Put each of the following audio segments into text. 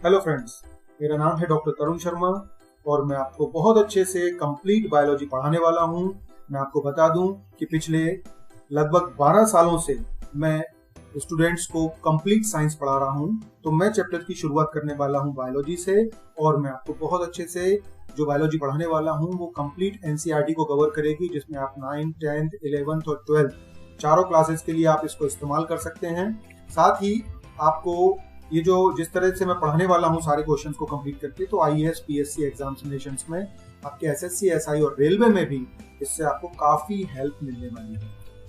Hello friends, मेरा नाम है डॉक्टर तरुण शर्मा और मैं आपको बहुत अच्छे से कंप्लीट बायोलॉजी पढ़ाने वाला हूं। मैं आपको बता दूं कि पिछले लगभग 12 सालों से मैं स्टूडेंट्स को कंप्लीट साइंस पढ़ा रहा हूं। तो मैं चैप्टर की शुरुआत करने वाला हूं बायोलॉजी से और मैं आपको बहुत अच्छे से जो बायोलॉजी पढ़ाने वाला हूं वो कंप्लीट एनसीईआरटी को कवर करेगी, जिसमें आप 9th, 10th, 11th और 12th चारों क्लासेस के लिए आप इसको इस्तेमाल कर सकते हैं। साथ ही आपको ये जो जिस तरह से मैं पढ़ाने वाला हूँ सारे क्वेश्चंस को कंप्लीट करके, तो आईएएस पीएससी एग्जामिनेशंस में आपके एसएससी एसआई और रेलवे में भी इससे आपको काफी हेल्प मिलने वाली है।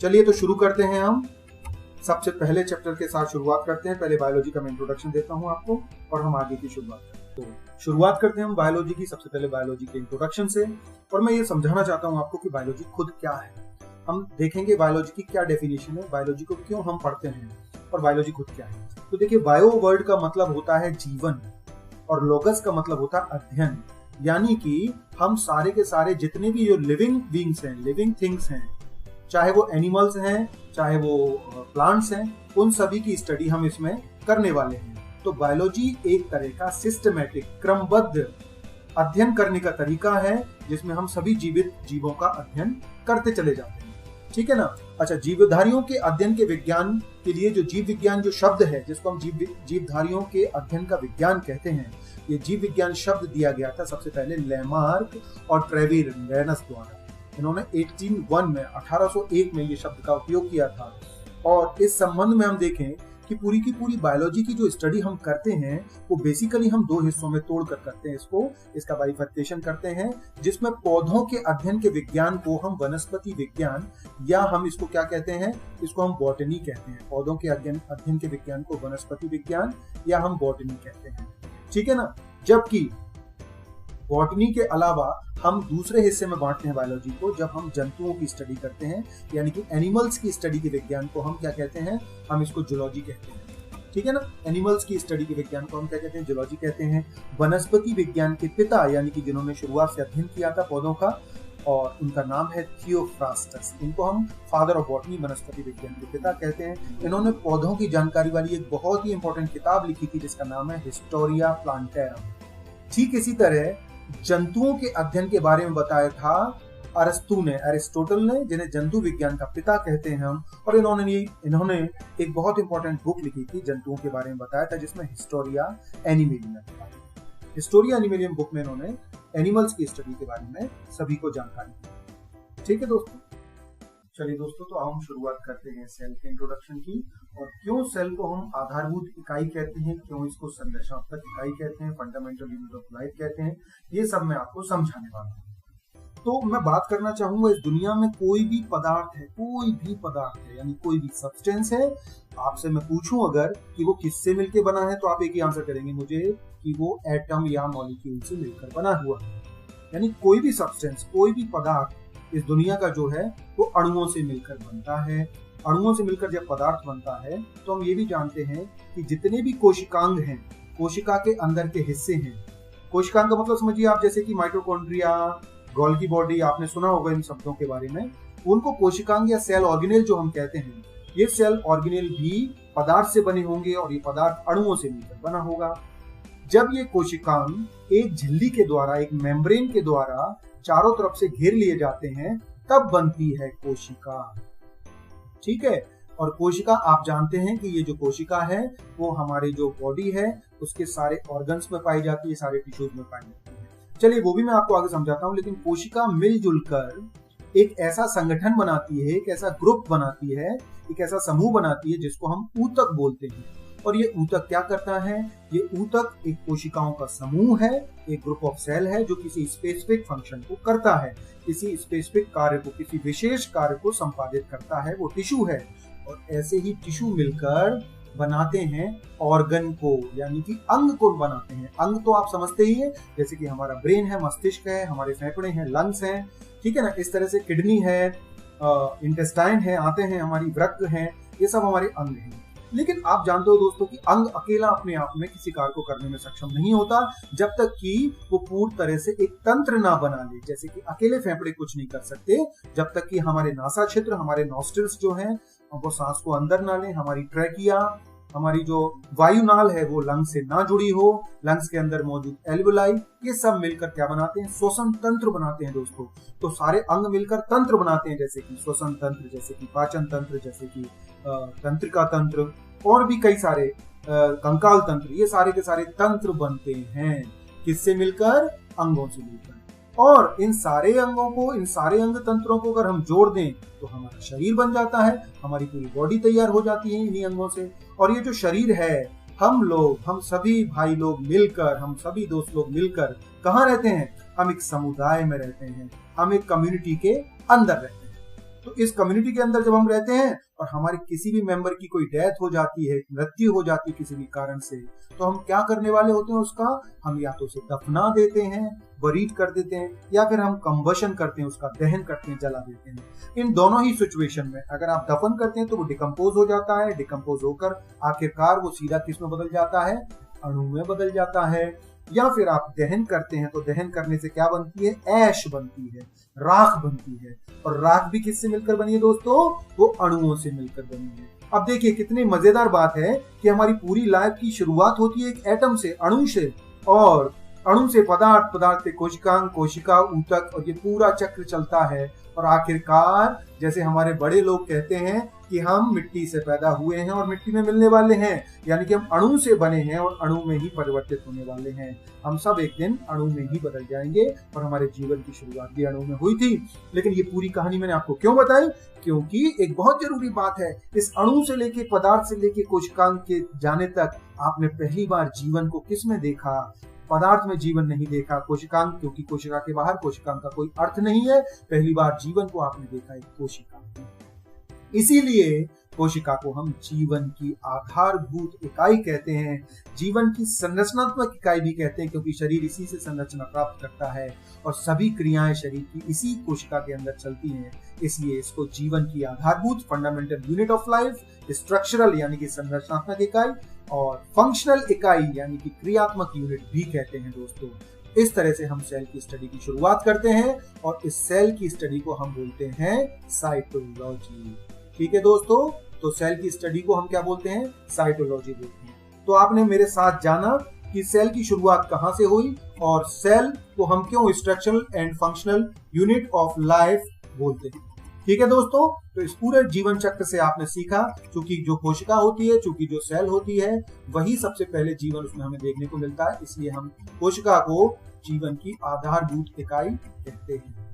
चलिए तो शुरू करते हैं। हम सबसे पहले चैप्टर के साथ शुरुआत करते हैं। पहले बायोलॉजी का मैं इंट्रोडक्शन देता हूँ आपको और हम आगे की शुरुआत करते हैं। तो शुरुआत करते हैं हम बायोलॉजी की। सबसे पहले बायोलॉजी के इंट्रोडक्शन से, और मैं ये समझाना चाहता हूँ आपको कि बायोलॉजी खुद क्या है। हम देखेंगे बायोलॉजी की क्या डेफिनेशन है, बायोलॉजी को क्यों हम पढ़ते हैं और बायोलॉजी खुद क्या है। तो देखिए, बायो वर्ड का मतलब होता है जीवन और लोगस का मतलब होता है अध्ययन, यानी कि हम सारे के सारे जितने भी जो लिविंग बीइंग्स हैं, लिविंग थिंग्स हैं, चाहे वो एनिमल्स हैं चाहे वो प्लांट्स हैं, उन सभी की स्टडी हम इसमें करने वाले हैं। तो बायोलॉजी एक तरह का सिस्टमैटिक क्रमबद्ध अध्ययन करने का तरीका है जिसमें हम सभी जीवित जीवों का अध्ययन करते चले जाते हैं। ठीक है ना। अच्छा, जीवधारियों के अध्ययन के विज्ञान के लिए जो जीव विज्ञान जो शब्द है, जिसको हम जीवधारियों के अध्ययन का विज्ञान कहते हैं, ये जीव विज्ञान शब्द दिया गया था सबसे पहले लेमार्क और ट्रेविस द्वारा। इन्होंने 1801 में ये शब्द का उपयोग किया था। और इस संबंध में हम देखें कि पूरी की पूरी बायोलॉजी की जो स्टडी हम करते हैं वो बेसिकली हम दो हिस्सों में तोड़ कर करते हैं। इसका बाइफर्केशन करते हैं, जिसमें पौधों के अध्ययन के विज्ञान को हम वनस्पति विज्ञान, या हम इसको क्या कहते हैं, इसको हम बॉटनी कहते हैं। पौधों के अध्ययन के विज्ञान को वनस्पति विज्ञान या हम बॉटनी कहते हैं। ठीक है ना। जबकि बॉटनी के अलावा हम दूसरे हिस्से में बांटते हैं बायोलॉजी को, जब हम जंतुओं की स्टडी करते हैं, यानी कि एनिमल्स की स्टडी के विज्ञान को हम क्या कहते हैं, हम इसको जूलॉजी कहते हैं। ठीक है ना। एनिमल्स की स्टडी के विज्ञान को हम क्या कहते हैं, जूलॉजी कहते हैं। वनस्पति विज्ञान के पिता, यानी कि जिन्होंने शुरुआत से अध्ययन किया था पौधों का, और उनका नाम है थियोफ्रास्टस, इनको हम फादर ऑफ बॉटनी, वनस्पति विज्ञान के पिता कहते हैं। इन्होंने पौधों की जानकारी वाली एक बहुत ही इंपॉर्टेंट किताब लिखी थी जिसका नाम है हिस्टोरिया प्लांटेरम। ठीक इसी तरह जंतुओं के अध्ययन के बारे में बताया था अरिस्टोटल ने, जिन्हें जंतु विज्ञान का पिता कहते हैं हम। और इन्होंने एक बहुत इंपॉर्टेंट बुक लिखी थी, जंतुओं के बारे में बताया था, जिसमें हिस्टोरिया एनिमेलियम बुक में इन्होंने एनिमल्स की स्टडी के बारे में सभी को जानकारी दी। ठीक है दोस्तों। चलिए दोस्तों, तो हम शुरुआत करते हैं सेल के इंट्रोडक्शन की, और क्यों सेल को हम आधारभूत इकाई कहते हैं, क्यों इसको संरचनात्मक इकाई कहते हैं, फंडामेंटल यूनिट ऑफ लाइफ कहते हैं, ये सब मैं आपको समझाने वाला हूँ। तो मैं बात करना चाहूंगा, इस दुनिया में कोई भी पदार्थ है यानी कोई भी सब्सटेंस है, आपसे मैं पूछूं अगर कि वो किससे मिलकर बना है, तो आप एक ही आंसर करेंगे मुझे कि वो एटम या मॉलिक्यूल से मिलकर बना हुआ है। यानी कोई भी सब्सटेंस, कोई भी पदार्थ इस दुनिया का जो है वो अणुओं से मिलकर बनता है। अणुओं से मिलकर जब पदार्थ बनता है तो हम ये भी जानते हैं कि जितने भी कोशिकांग हैं, कोशिका के अंदर के हिस्से हैं, कोशिकांग का मतलब समझिए आप, जैसे कि माइटोकॉन्ड्रिया, गोल्गी बॉडी, आपने सुना होगा इन शब्दों के बारे में, उनको कोशिकांग या सेल ऑर्गेनेल जो हम कहते हैं, ये सेल ऑर्गेनेल भी पदार्थ से बने होंगे और ये पदार्थ अणुओं से मिलकर बना होगा। जब ये कोशिकांग एक झिल्ली के द्वारा, एक मेम्ब्रेन के द्वारा चारों तरफ से घेर लिए जाते हैं, तब बनती है कोशिका। ठीक है। और कोशिका, आप जानते हैं कि ये जो कोशिका है वो हमारे जो बॉडी है उसके सारे ऑर्गन्स में पाई जाती है, सारे टिश्यूज में पाई जाती है। चलिए वो भी मैं आपको आगे समझाता हूँ। लेकिन कोशिका मिलजुल कर एक ऐसा संगठन बनाती है, एक ऐसा ग्रुप बनाती है, एक ऐसा समूह बनाती है जिसको हम ऊतक बोलते हैं। और ये ऊतक क्या करता है, ये ऊतक एक कोशिकाओं का समूह है, एक ग्रुप ऑफ सेल है जो किसी स्पेसिफिक फंक्शन को करता है, किसी स्पेसिफिक कार्य को, किसी विशेष कार्य को संपादित करता है, वो टिश्यू है। और ऐसे ही टिश्यू मिलकर बनाते हैं ऑर्गन को, यानी कि अंग को बनाते हैं। अंग तो आप समझते ही है, जैसे कि हमारा ब्रेन है, मस्तिष्क है, हमारे फेफड़े हैं, लंग्स हैं। ठीक है ना। इस तरह से किडनी है, इंटेस्टाइन है, आते हैं, हमारी वृक्क हैं, ये सब हमारे अंग हैं। लेकिन आप जानते हो दोस्तों कि अंग अकेला अपने आप में किसी कार्य को करने में सक्षम नहीं होता, जब तक कि वो पूरी तरह से एक तंत्र ना बना ले। जैसे कि अकेले फेफड़े कुछ नहीं कर सकते जब तक कि हमारे नासा क्षेत्र, हमारे नॉस्ट्रिल्स जो हैं वो सांस को अंदर ना लें, हमारी ट्रैकिया, हमारी जो वायुनाल है वो लंग्स से ना जुड़ी हो, लंग्स के अंदर मौजूद एल्वुलाई, ये सब मिलकर क्या बनाते हैं, श्वसन तंत्र बनाते हैं दोस्तों। तो सारे अंग मिलकर तंत्र बनाते हैं, जैसे कि श्वसन तंत्र, जैसे कि पाचन तंत्र, जैसे कि तंत्रिका तंत्र और भी कई सारे कंकाल तंत्र, ये सारे के सारे तंत्र बनते हैं। किससे मिलकर? अंगों से मिलकर। और इन सारे अंगों को, इन सारे अंग तंत्रों को अगर हम जोड़ दें तो हमारा शरीर बन जाता है, हमारी पूरी बॉडी तैयार हो जाती है इन्हीं अंगों से। और ये जो शरीर है, हम लोग, हम सभी भाई लोग मिलकर, हम सभी दोस्त लोग मिलकर कहाँ रहते हैं? हम एक समुदाय में रहते हैं, हम एक कम्युनिटी के अंदर रहते हैं। तो इस कम्युनिटी के अंदर जब हम रहते हैं और हमारे किसी भी मेंबर की कोई डेथ हो जाती है, मृत्यु हो जाती है किसी भी कारण से, तो हम क्या करने वाले होते हैं उसका? हम या तो उसे दफना देते हैं, बरीड कर देते हैं, या फिर हम कंबशन करते हैं, उसका दहन करते हैं, जला देते हैं। इन दोनों ही सिचुएशन में अगर आप दफन करते हैं तो वो डिकम्पोज हो जाता है, डिकम्पोज होकर आखिरकार वो सीधा किस में बदल जाता है? अणु में बदल जाता है। या फिर आप दहन करते हैं तो दहन करने से क्या बनती है? ऐश बनती है, राख बनती है। और राख भी किससे मिलकर बनी है दोस्तों? वो अणुओं से मिलकर बनी है। अब देखिए कितनी मजेदार बात है कि हमारी पूरी लाइफ की शुरुआत होती है एक एटम से, अणु से, और अणु से पदार्थ, पदार्थ से कोशिकांग, कोशिका ऊतक, और ये पूरा चक्र चलता है। और आखिरकार जैसे हमारे बड़े लोग कहते हैं कि हम मिट्टी से पैदा हुए हैं और मिट्टी में मिलने वाले हैं, यानी कि हम अणु से बने हैं और अणु में ही परिवर्तित होने वाले हैं। हम सब एक दिन अणु में ही बदल जाएंगे और हमारे जीवन की शुरुआत भी अणु में हुई थी। लेकिन ये पूरी कहानी मैंने आपको क्यों बताई? क्योंकि एक बहुत जरूरी बात है, इस अणु से लेके, पदार्थ से लेके कोशिकांग के जाने तक आपने पहली बार जीवन को किसमें देखा? पदार्थ में जीवन नहीं देखा, कोशिकांग, क्योंकि कोशिका के बाहर कोशिकांग का कोई अर्थ नहीं है। पहली बार जीवन को आपने देखा एक कोशिका में। इसीलिए कोशिका को हम जीवन की आधारभूत इकाई कहते हैं, जीवन की संरचनात्मक इकाई भी कहते हैं, क्योंकि शरीर इसी से संरचना प्राप्त करता है और सभी क्रियाएं शरीर की इसी कोशिका के अंदर चलती हैं। इसलिए इसको जीवन की आधारभूत, fundamental unit of life, structural यानी कि संरचनात्मक इकाई, और फंक्शनल इकाई यानी कि क्रियात्मक यूनिट भी कहते हैं दोस्तों। इस तरह से हम सेल की स्टडी की शुरुआत करते हैं और इस सेल की स्टडी को हम बोलते हैं साइटोलॉजी। ठीक है दोस्तों, तो सेल की स्टडी को हम क्या बोलते हैं? साइटोलॉजी बोलते हैं। तो आपने मेरे साथ जाना कि सेल की शुरुआत कहां से हुई और सेल को हम क्यों structural and functional unit of life बोलते हैं। ठीक है दोस्तों, तो इस पूरे जीवन चक्र से आपने सीखा, चूंकि जो कोशिका होती है, चूंकि जो सेल होती है, वही सबसे पहले जीवन उसमें हमें देखने को मिलता है, इसलिए हम कोशिका को जीवन की आधारभूत इकाई कहते हैं।